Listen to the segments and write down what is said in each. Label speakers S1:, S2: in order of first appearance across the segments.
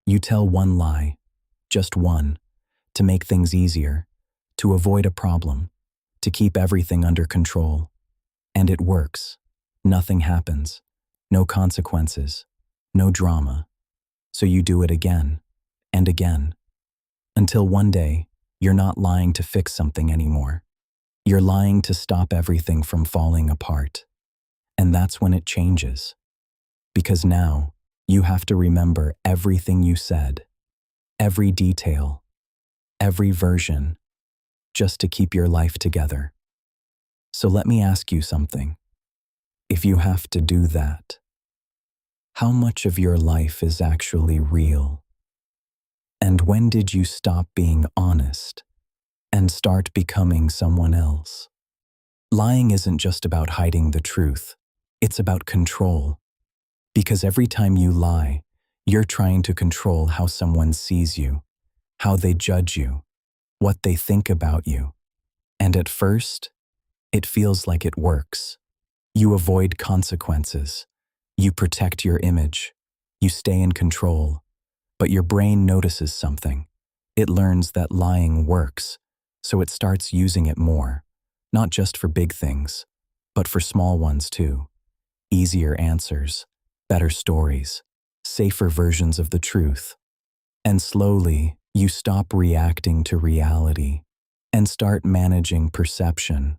S1: You tell one lie, just one, to make things easier, to avoid a problem, to keep everything under control. And it works. Nothing happens. No consequences. No drama. So you do it again and again. Until one day, you're not lying to fix something anymore. You're lying to stop everything from falling apart. And that's when it changes. Because now, you have to remember everything you said, every detail, every version, just to keep your life together. So let me ask you something. If you have to do that, how much of your life is actually real? And when did you stop being honest and start becoming someone else? Lying isn't just about hiding the truth. It's about control. Because every time you lie, you're trying to control how someone sees you, how they judge you, what they think about you. And at first, it feels like it works. You avoid consequences. You protect your image. You stay in control. But your brain notices something. It learns that lying works, so it starts using it more, not just for big things, but for small ones too. Easier answers, better stories, safer versions of the truth. And slowly, you stop reacting to reality and start managing perception.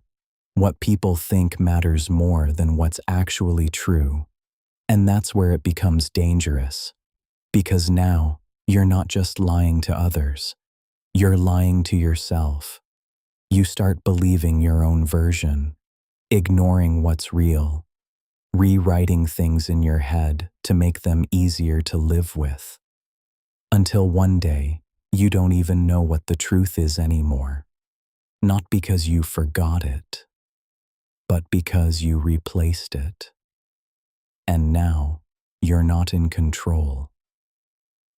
S1: What people think matters more than what's actually true. And that's where it becomes dangerous. Because now, you're not just lying to others. You're lying to yourself. You start believing your own version, ignoring what's real, rewriting things in your head to make them easier to live with. Until one day, you don't even know what the truth is anymore. Not because you forgot it, but because you replaced it. And now, you're not in control.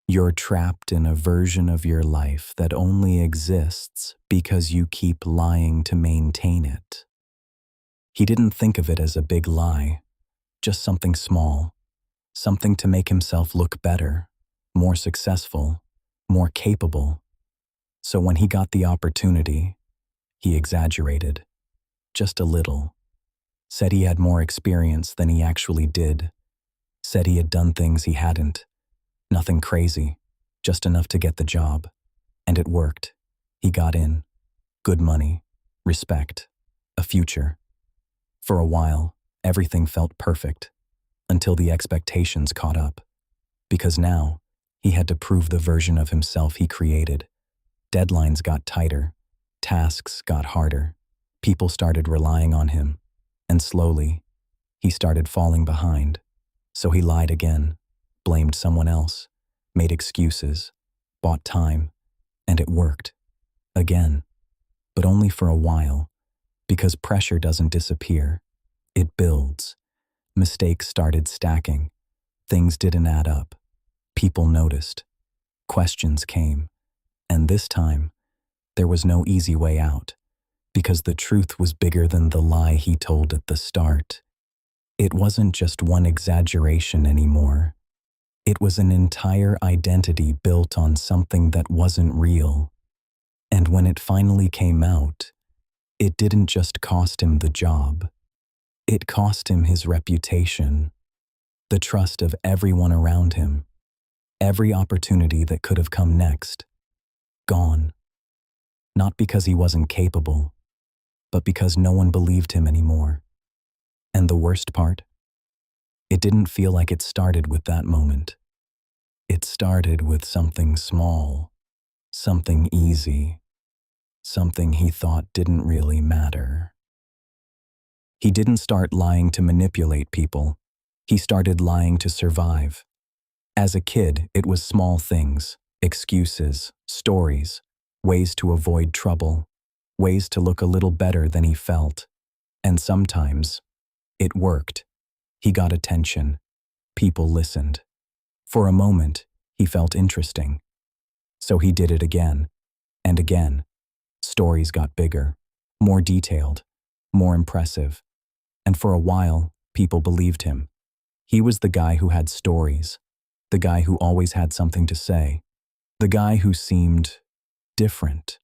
S1: You're trapped in a version of your life that only exists because you keep lying to maintain it. He didn't think of it as a big lie, just something small, something to make himself look better, more successful, more capable. So when he got the opportunity, he exaggerated, just a little. Said he had more experience than he actually did. Said he had done things he hadn't. Nothing crazy, just enough to get the job. And it worked. He got in. Good money, respect, a future. For a while, everything felt perfect, until the expectations caught up. Because now, he had to prove the version of himself he created. Deadlines got tighter. Tasks got harder. People started relying on him. And slowly, he started falling behind. So he lied again, blamed someone else, made excuses, bought time, and it worked. Again. But only for a while, because pressure doesn't disappear. It builds. Mistakes started stacking. Things didn't add up. People noticed. Questions came. And this time, there was no easy way out, because the truth was bigger than the lie he told at the start. It wasn't just one exaggeration anymore. It was an entire identity built on something that wasn't real. And when it finally came out, it didn't just cost him the job. It cost him his reputation, the trust of everyone around him, every opportunity that could have come next. Gone. Not because he wasn't capable, but because no one believed him anymore. And the worst part? It didn't feel like it started with that moment. It started with something small, something easy, something he thought didn't really matter. He didn't start lying to manipulate people. He started lying to survive. As a kid, it was small things, excuses, stories, ways to avoid trouble, ways to look a little better than he felt. And sometimes, it worked. He got attention. People listened. For a moment, he felt interesting. So he did it again and again. Stories got bigger, more detailed, more impressive. And for a while, people believed him. He was the guy who had stories, the guy who always had something to say, the guy who seemed different.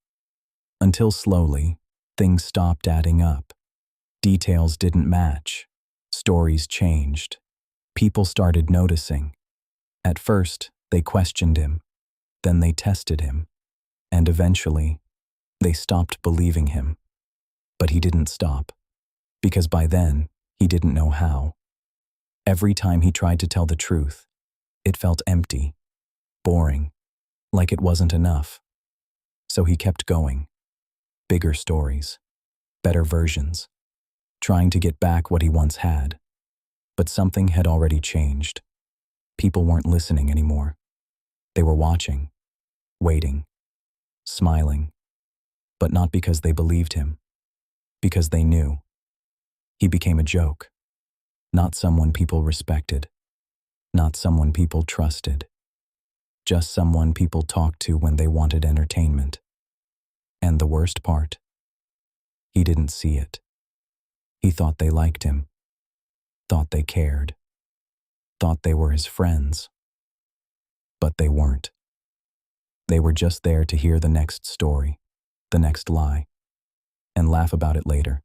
S1: Until slowly, things stopped adding up. Details didn't match. Stories changed. People started noticing. At first, they questioned him. Then they tested him. And eventually, they stopped believing him. But he didn't stop. Because by then, he didn't know how. Every time he tried to tell the truth, it felt empty, boring, like it wasn't enough. So he kept going. Bigger stories, better versions, trying to get back what he once had. But something had already changed. People weren't listening anymore. They were watching, waiting, smiling, but not because they believed him, because they knew. He became a joke, not someone people respected, not someone people trusted, just someone people talked to when they wanted entertainment. And the worst part, he didn't see it. He thought they liked him, thought they cared, thought they were his friends. But they weren't. They were just there to hear the next story, the next lie, and laugh about it later.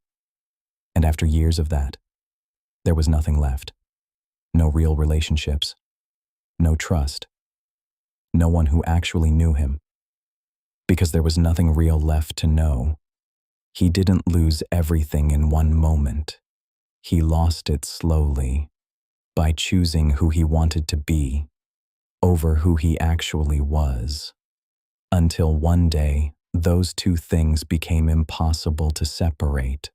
S1: And after years of that, there was nothing left. No real relationships, no trust, no one who actually knew him. Because there was nothing real left to know. He didn't lose everything in one moment. He lost it slowly, by choosing who he wanted to be over who he actually was. Until one day, those two things became impossible to separate.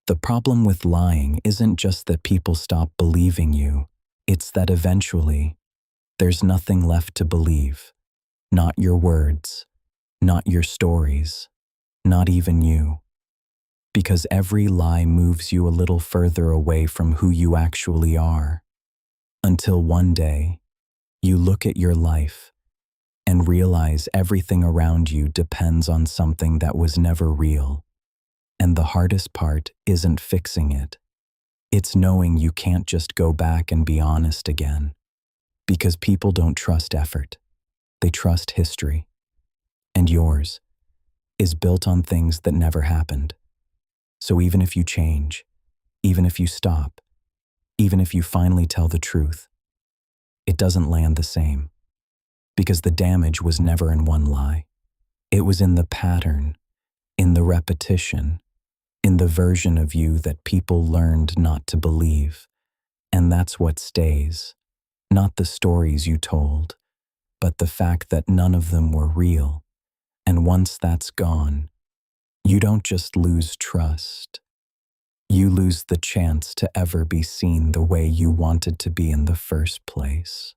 S1: The problem with lying isn't just that people stop believing you, it's that eventually, there's nothing left to believe. Not your words, not your stories, not even you. Because every lie moves you a little further away from who you actually are. Until one day, you look at your life and realize everything around you depends on something that was never real. And the hardest part isn't fixing it. It's knowing you can't just go back and be honest again. Because people don't trust effort. They trust history. And yours is built on things that never happened. So even if you change, even if you stop, even if you finally tell the truth, it doesn't land the same. Because the damage was never in one lie. It was in the pattern, in the repetition, in the version of you that people learned not to believe. And that's what stays. Not the stories you told, but the fact that none of them were real. And once that's gone, you don't just lose trust. You lose the chance to ever be seen the way you wanted to be in the first place.